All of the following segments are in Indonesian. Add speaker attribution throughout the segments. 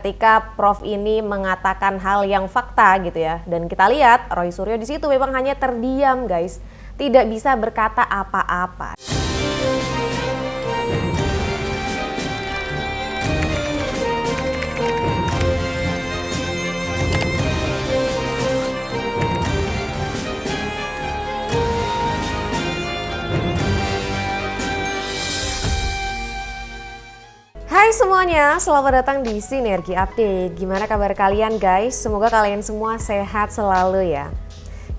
Speaker 1: Ketika Prof ini mengatakan hal yang fakta gitu ya, dan kita lihat Roy Suryo di situ memang hanya terdiam guys, tidak bisa berkata apa-apa. Hai semuanya, selamat datang di Sinergi Update. Gimana kabar kalian guys? Semoga kalian semua sehat selalu ya.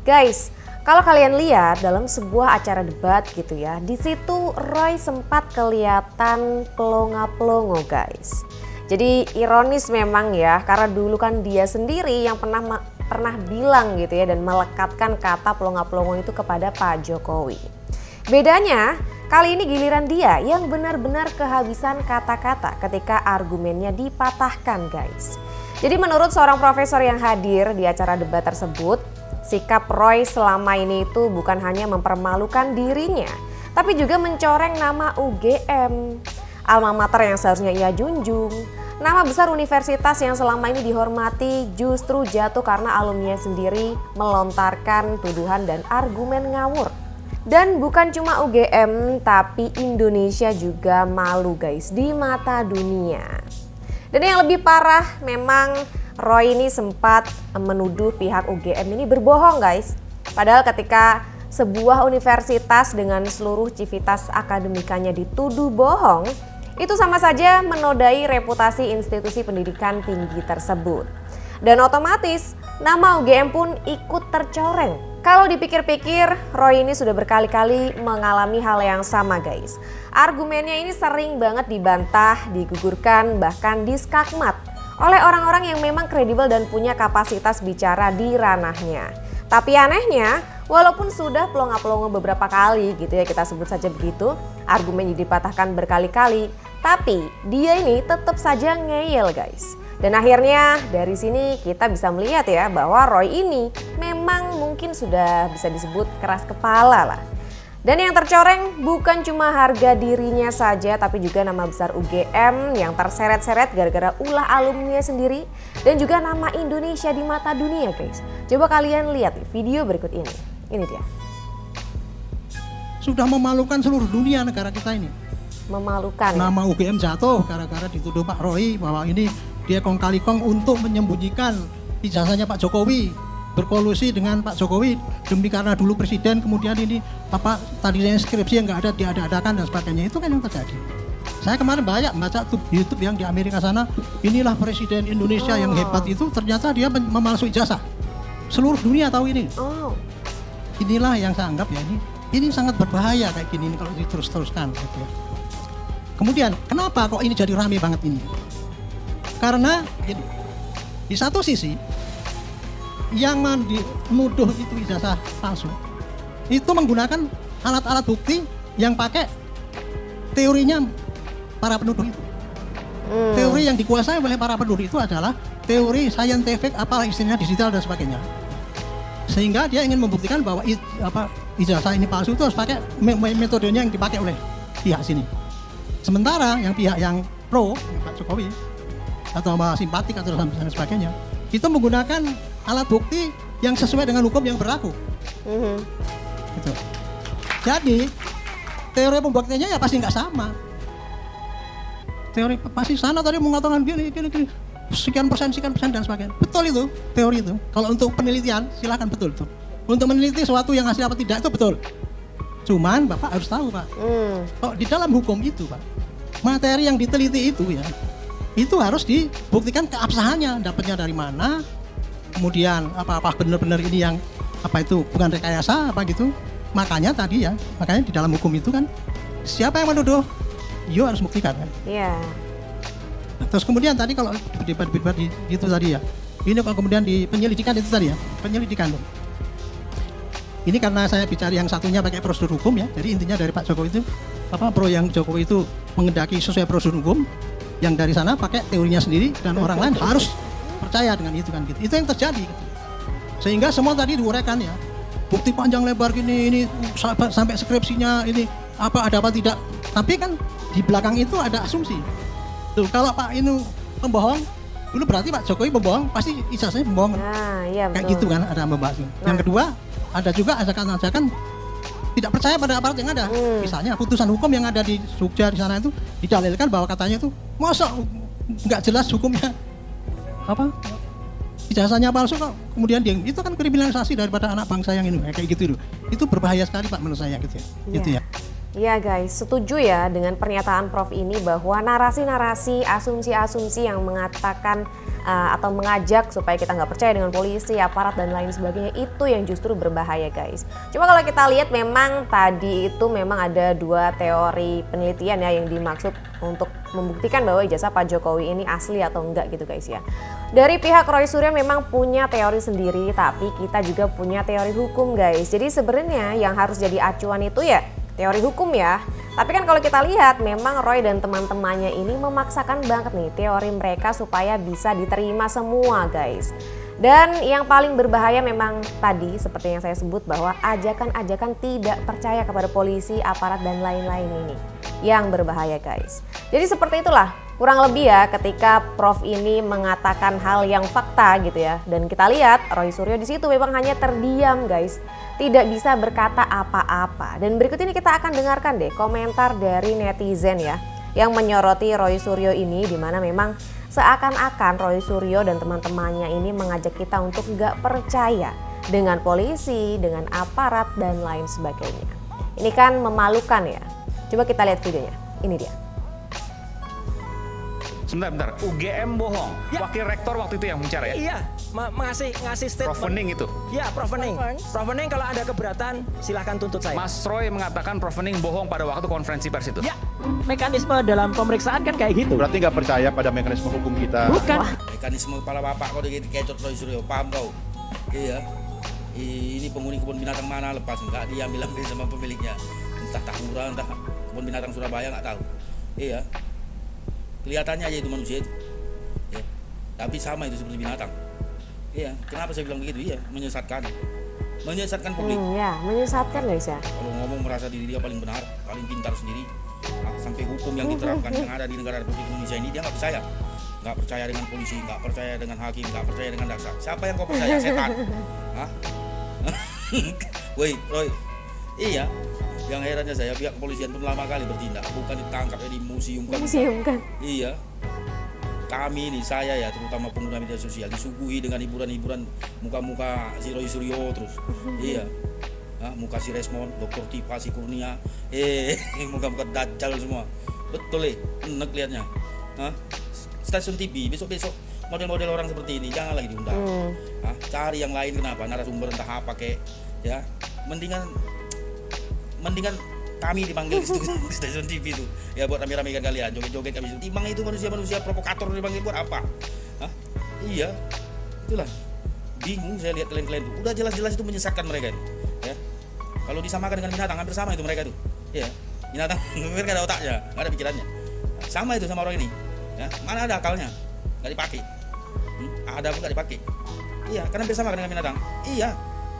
Speaker 1: Guys, kalau kalian lihat dalam sebuah acara debat gitu ya, di situ Roy sempat kelihatan pelongo-pelongo guys. Jadi ironis memang ya, karena dulu kan dia sendiri yang pernah bilang gitu ya dan melekatkan kata pelongo-pelongo itu kepada Pak Jokowi. Bedanya, kali ini giliran dia yang benar-benar kehabisan kata-kata ketika argumennya dipatahkan guys. Jadi menurut seorang profesor yang hadir di acara debat tersebut, sikap Roy selama ini itu bukan hanya mempermalukan dirinya, tapi juga mencoreng nama UGM, alma mater yang seharusnya ia junjung. Nama besar universitas yang selama ini dihormati justru jatuh karena alumni sendiri melontarkan tuduhan dan argumen ngawur. Dan bukan cuma UGM, tapi Indonesia juga malu guys di mata dunia. Dan yang lebih parah memang Roy ini sempat menuduh pihak UGM ini berbohong guys. Padahal ketika sebuah universitas dengan seluruh civitas akademikanya dituduh bohong, itu sama saja menodai reputasi institusi pendidikan tinggi tersebut. Dan otomatis nama UGM pun ikut tercoreng. Kalau dipikir-pikir, Roy ini sudah berkali-kali mengalami hal yang sama guys. Argumennya ini sering banget dibantah, digugurkan, bahkan diskakmat oleh orang-orang yang memang kredibel dan punya kapasitas bicara di ranahnya. Tapi anehnya, walaupun sudah pelongo-pelongo beberapa kali gitu ya, kita sebut saja begitu, argumennya dipatahkan berkali-kali, tapi dia ini tetap saja ngeyel guys. Dan akhirnya dari sini kita bisa melihat ya bahwa Roy ini memang mungkin sudah bisa disebut keras kepala lah. Dan yang tercoreng bukan cuma harga dirinya saja, tapi juga nama besar UGM yang terseret-seret gara-gara ulah alumni sendiri, dan juga nama Indonesia di mata dunia guys. Coba kalian lihat video berikut ini. Ini dia.
Speaker 2: Sudah memalukan seluruh dunia negara kita ini.
Speaker 1: Memalukan.
Speaker 2: Nama UGM jatuh gara-gara dituduh Pak Roy bahwa ini dia kong kali kong untuk menyembunyikan ijazahnya Pak Jokowi, berkolusi dengan Pak Jokowi demi karena dulu presiden, kemudian ini tadinya skripsi yang nggak ada diada-adakan dan sebagainya. Itu kan yang terjadi. Saya kemarin banyak baca YouTube yang di Amerika sana, inilah presiden Indonesia yang hebat itu, ternyata dia memalsu ijazah. Seluruh dunia tahu ini. Inilah yang saya anggap ya ini sangat berbahaya kayak gini kalau diterus-teruskan gitu ya. Kemudian kenapa kok ini jadi rame banget ini? Karena gini, di satu sisi yang menuduh itu ijazah palsu itu menggunakan alat-alat bukti yang pakai teorinya para penuduh itu. Teori yang dikuasai oleh para penuduh itu adalah teori scientific, apa istilahnya digital dan sebagainya. Sehingga dia ingin membuktikan bahwa ijazah ini palsu itu harus pakai metodenya yang dipakai oleh pihak sini. Sementara yang pihak yang pro, Pak Jokowi, atau simpatik atau dan sebagainya, itu menggunakan alat bukti yang sesuai dengan hukum yang berlaku. Gitu. Jadi teori pembuktiannya ya pasti nggak sama. Teori pasti sana tadi mengatakan gini, sekian persen dan sebagainya. Betul itu teori itu. Kalau untuk penelitian silakan betul itu. Untuk meneliti sesuatu yang hasil apa tidak itu betul. Cuman Bapak harus tahu Pak, kalau di dalam hukum itu Pak, materi yang diteliti itu ya, itu harus dibuktikan keabsahannya, dapatnya dari mana, kemudian apa benar-benar ini yang itu bukan rekayasa apa gitu. Makanya tadi ya, makanya di dalam hukum itu kan siapa yang menuduh, yo harus buktikan kan. Iya. Terus kemudian tadi kalau debat itu tadi ya, ini kalau kemudian di penyelidikan itu tadi ya, penyelidikan. Ini karena saya bicara yang satunya pakai prosedur hukum ya, jadi intinya dari Pak Jokowi itu pro yang Jokowi itu mengendaki sesuai prosedur hukum, yang dari sana pakai teorinya sendiri dan orang lain harus percaya dengan itu kan gitu. Itu yang terjadi. Sehingga semua tadi diuraikan ya. Bukti panjang lebar gini, ini sampai skripsinya ini ada apa tidak. Tapi kan di belakang itu ada asumsi. Tuh kalau Pak ini pembohong, dulu berarti Pak Jokowi membohong, pasti ijazahnya membohong.
Speaker 1: Nah, iya
Speaker 2: Kayak
Speaker 1: betul.
Speaker 2: gitu kan ada membahasnya. Yang kedua, ada juga ajakan-ajakan tidak percaya pada aparat yang ada. Misalnya putusan hukum yang ada di Jogja di sana itu didalilkan bahwa katanya itu masa nggak jelas hukumnya apa ijazahnya palsu kok kemudian dia itu kan kriminalisasi daripada anak bangsa yang ini kayak gitu loh. Itu berbahaya sekali Pak menurut saya gitu ya. Gitu ya.
Speaker 1: Iya guys, setuju ya dengan pernyataan Prof ini bahwa narasi-narasi, asumsi-asumsi yang mengatakan atau mengajak supaya kita nggak percaya dengan polisi, aparat dan lain sebagainya itu yang justru berbahaya guys. Cuma kalau kita lihat memang tadi itu memang ada dua teori penelitian ya yang dimaksud untuk membuktikan bahwa ijazah Pak Jokowi ini asli atau enggak gitu guys ya. Dari pihak Roy Suryo memang punya teori sendiri, tapi kita juga punya teori hukum guys. Jadi sebenarnya yang harus jadi acuan itu ya teori hukum ya. Tapi kan kalau kita lihat memang Roy dan teman-temannya ini memaksakan banget nih teori mereka supaya bisa diterima semua guys. Dan yang paling berbahaya memang tadi seperti yang saya sebut bahwa ajakan-ajakan tidak percaya kepada polisi, aparat dan lain-lain ini yang berbahaya guys. Jadi seperti itulah kurang lebih ya ketika Prof ini mengatakan hal yang fakta gitu ya. Dan kita lihat Roy Suryo di situ memang hanya terdiam guys. Tidak bisa berkata apa-apa. Dan berikut ini kita akan dengarkan deh komentar dari netizen ya yang menyoroti Roy Suryo ini, di mana memang seakan-akan Roy Suryo dan teman-temannya ini mengajak kita untuk nggak percaya dengan polisi, dengan aparat dan lain sebagainya. Ini kan memalukan ya. Coba kita lihat videonya. Ini dia.
Speaker 3: Sebentar, UGM bohong.
Speaker 4: Ya.
Speaker 3: Wakil rektor waktu itu yang bicara ya?
Speaker 4: Iya, ngasih statement.
Speaker 3: Prof Wening itu.
Speaker 4: Iya, Prof Wening. Prof Wening kalau ada keberatan silahkan tuntut saya.
Speaker 3: Mas Roy mengatakan Prof Wening bohong pada waktu konferensi pers itu.
Speaker 4: Ya, mekanisme dalam pemeriksaan kan kayak gitu.
Speaker 5: Berarti nggak percaya pada mekanisme hukum kita.
Speaker 4: Bukan.
Speaker 6: Mekanisme kepala bapak kau dikecot Roy Suryo, paham kau? Iya. Ini penghuni kebun binatang mana lepas enggak diambil sama pemiliknya. Entah Tahura, entah kebun binatang Surabaya nggak tahu. Iya. Kelihatannya aja itu manusia itu. Ya. Tapi sama itu seperti binatang. Iya. Kenapa saya bilang begitu? Iya, menyesatkan. Menyesatkan publik.
Speaker 1: Ya, menyesatkan guys ya.
Speaker 6: Kalau ngomong merasa diri dia paling benar, paling pintar sendiri. Sampai hukum yang diterapkan yang ada di negara Republik Indonesia ini dia nggak percaya. Nggak percaya dengan polisi, nggak percaya dengan hakim, nggak percaya dengan jaksa. Siapa yang kau percaya? Setan. Hah? Woi, Roy. Iya. Yang herannya saya pihak kepolisian pun lama kali bertindak, bukan ditangkap di museum kan.
Speaker 1: Museum kan.
Speaker 6: Iya. Kami nih, saya ya, terutama pengguna media sosial disuguhi dengan hiburan-hiburan muka-muka si Roy Suryo terus. Iya. Muka si Resmond, Dr. Tipa, si Kurnia, muka-muka dajjal semua. Betul enak liatnya. Stasiun TV besok-besok model-model orang seperti ini jangan lagi diundang. Cari yang lain, kenapa? Narasumber entah apa kek, ya. Mendingan kami dipanggil di stasiun TV itu ya buat rame-ramekan kalian, joget-joget kami. Timbang itu manusia-manusia provokator dipanggil buat apa? Iya, itulah. Bingung saya lihat kalian-kalian itu. Udah jelas-jelas itu menyesatkan mereka itu. Ya. Kalau disamakan dengan binatang hampir sama itu mereka itu. Ya, binatang mereka nggak ada otaknya, nggak ada pikirannya. Sama itu sama orang ini. Ya, mana ada akalnya? Nggak dipakai. Ada pun nggak dipakai. Iya, karena hampir sama dengan binatang. Iya,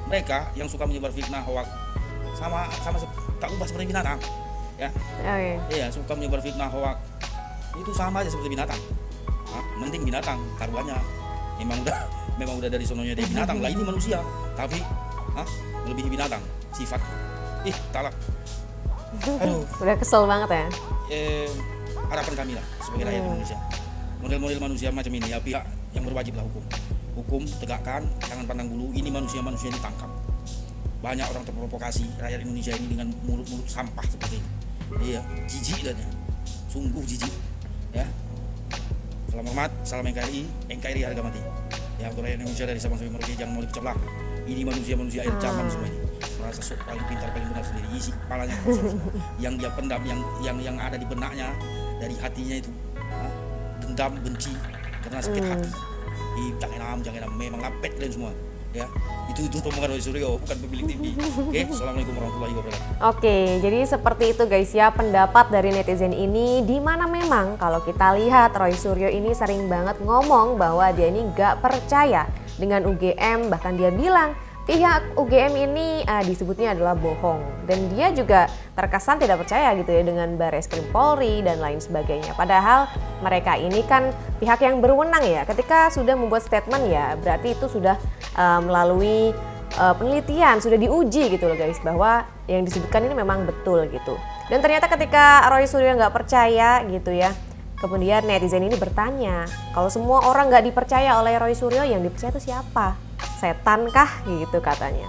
Speaker 6: mereka yang suka menyebar fitnah, hoax sama tak ubah seperti binatang, ya. Iya, suka menyebar fitnah, hoax itu sama aja seperti binatang. Mending binatang taruhannya memang udah dari sononya dia binatang lah, ini manusia tapi melebihi binatang sifat. Talak. Aduh,
Speaker 1: Udah kesel banget ya.
Speaker 6: harapan kami lah sebagai rakyat Indonesia, model-model manusia macam ini ya, pihak yang berwajib lah hukum tegakkan, jangan pandang bulu. Ini manusia-manusia ditangkap. Banyak orang terprovokasi rakyat Indonesia ini dengan mulut-mulut sampah seperti ini. Iya, jijik dan sungguh jijik. Ya. Salam hormat, salam NKRI harga mati. Ya, untuk rakyat Indonesia dari Sabang sampai Merauke jangan mau dipecah. Ini manusia-manusia akhir zaman semua ini. Merasa sok paling pintar, paling benar sendiri. Isi kepalanya kosong. Yang dia pendam, yang ada di benaknya, dari hatinya itu. Dendam, benci, karena sakit hati. Jangan memang lapet kalian semua. Ya, itu omongan Roy Suryo, bukan pemilik TV. Oke, assalamualaikum warahmatullahi wabarakatuh.
Speaker 1: Oke, jadi seperti itu guys ya pendapat dari netizen ini, di mana memang kalau kita lihat Roy Suryo ini sering banget ngomong bahwa dia ini gak percaya dengan UGM, bahkan dia bilang pihak UGM ini disebutnya adalah bohong, dan dia juga terkesan tidak percaya gitu ya dengan Barreskrim Polri dan lain sebagainya. Padahal mereka ini kan pihak yang berwenang ya, ketika sudah membuat statement ya berarti itu sudah melalui penelitian, sudah diuji gitu loh guys, bahwa yang disebutkan ini memang betul gitu. Dan ternyata ketika Roy Suryo nggak percaya gitu ya, kemudian netizen ini bertanya, kalau semua orang nggak dipercaya oleh Roy Suryo, yang dipercaya itu siapa? Setan kah? Gitu katanya.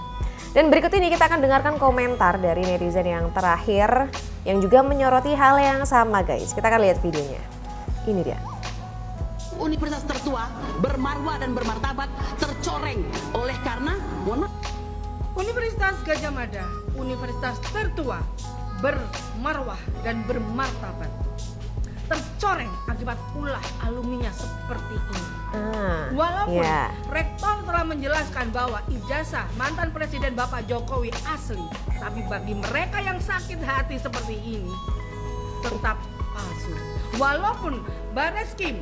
Speaker 1: Dan berikut ini kita akan dengarkan komentar dari netizen yang terakhir yang juga menyoroti hal yang sama guys. Kita akan lihat videonya. Ini dia.
Speaker 7: Universitas tertua, bermarwah dan bermartabat tercoreng oleh karena
Speaker 8: Universitas Gadjah Mada, universitas tertua, bermarwah dan bermartabat tercoreng akibat ulah alumninya seperti ini. Walaupun rektor telah menjelaskan bahwa ijazah mantan presiden Bapak Jokowi asli, tapi bagi mereka yang sakit hati seperti ini tetap palsu. Walaupun Barreskrim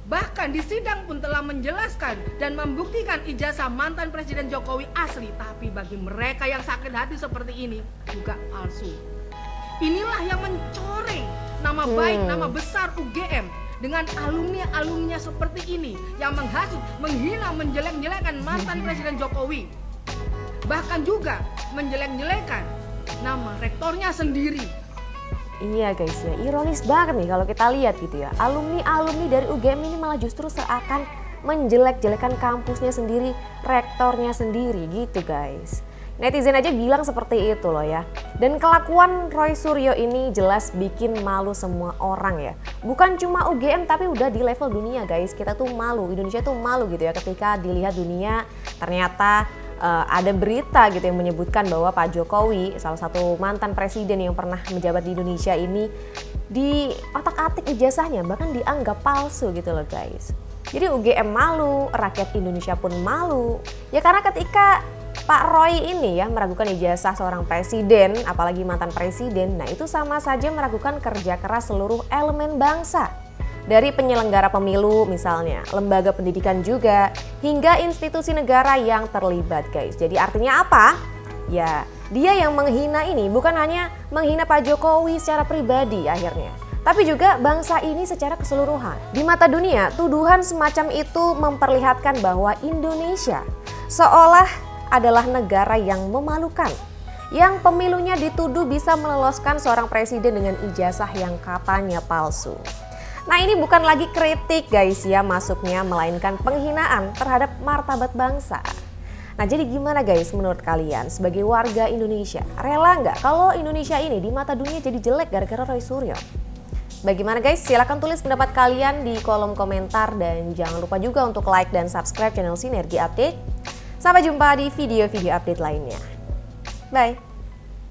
Speaker 8: bahkan di sidang pun telah menjelaskan dan membuktikan ijazah mantan presiden Jokowi asli, tapi bagi mereka yang sakit hati seperti ini juga palsu. Inilah yang mencoreng nama baik, nama besar UGM dengan alumni-alumninya seperti ini yang menghasut, menghina, menjelek-jelekan mantan Presiden Jokowi. Bahkan juga menjelek-jelekan nama rektornya sendiri.
Speaker 1: Iya guys ya, ironis banget nih kalau kita lihat gitu ya. Alumni-alumni dari UGM ini malah justru seakan menjelek-jelekan kampusnya sendiri, rektornya sendiri gitu guys. Netizen aja bilang seperti itu loh ya. Dan kelakuan Roy Suryo ini jelas bikin malu semua orang ya. Bukan cuma UGM tapi udah di level dunia guys. Kita tuh malu, Indonesia tuh malu gitu ya ketika dilihat dunia ternyata ada berita gitu yang menyebutkan bahwa Pak Jokowi, salah satu mantan presiden yang pernah menjabat di Indonesia ini, di otak-atik ijazahnya bahkan dianggap palsu gitu loh guys. Jadi UGM malu, rakyat Indonesia pun malu. Ya karena ketika Pak Roy ini ya meragukan ijazah seorang presiden, apalagi mantan presiden, nah itu sama saja meragukan kerja keras seluruh elemen bangsa. Dari penyelenggara pemilu misalnya, lembaga pendidikan juga, hingga institusi negara yang terlibat guys. Jadi artinya apa? Ya dia yang menghina ini bukan hanya menghina Pak Jokowi secara pribadi akhirnya, tapi juga bangsa ini secara keseluruhan. Di mata dunia, tuduhan semacam itu memperlihatkan bahwa Indonesia seolah adalah negara yang memalukan, yang pemilunya dituduh bisa meloloskan seorang presiden dengan ijazah yang katanya palsu. Nah ini bukan lagi kritik guys ya masuknya, melainkan penghinaan terhadap martabat bangsa. Nah jadi gimana guys menurut kalian sebagai warga Indonesia, rela nggak kalau Indonesia ini di mata dunia jadi jelek gara-gara Roy Suryo? Bagaimana guys? Silahkan tulis pendapat kalian di kolom komentar dan jangan lupa juga untuk like dan subscribe channel Sinergi Update. Sampai jumpa di video-video update lainnya. Bye!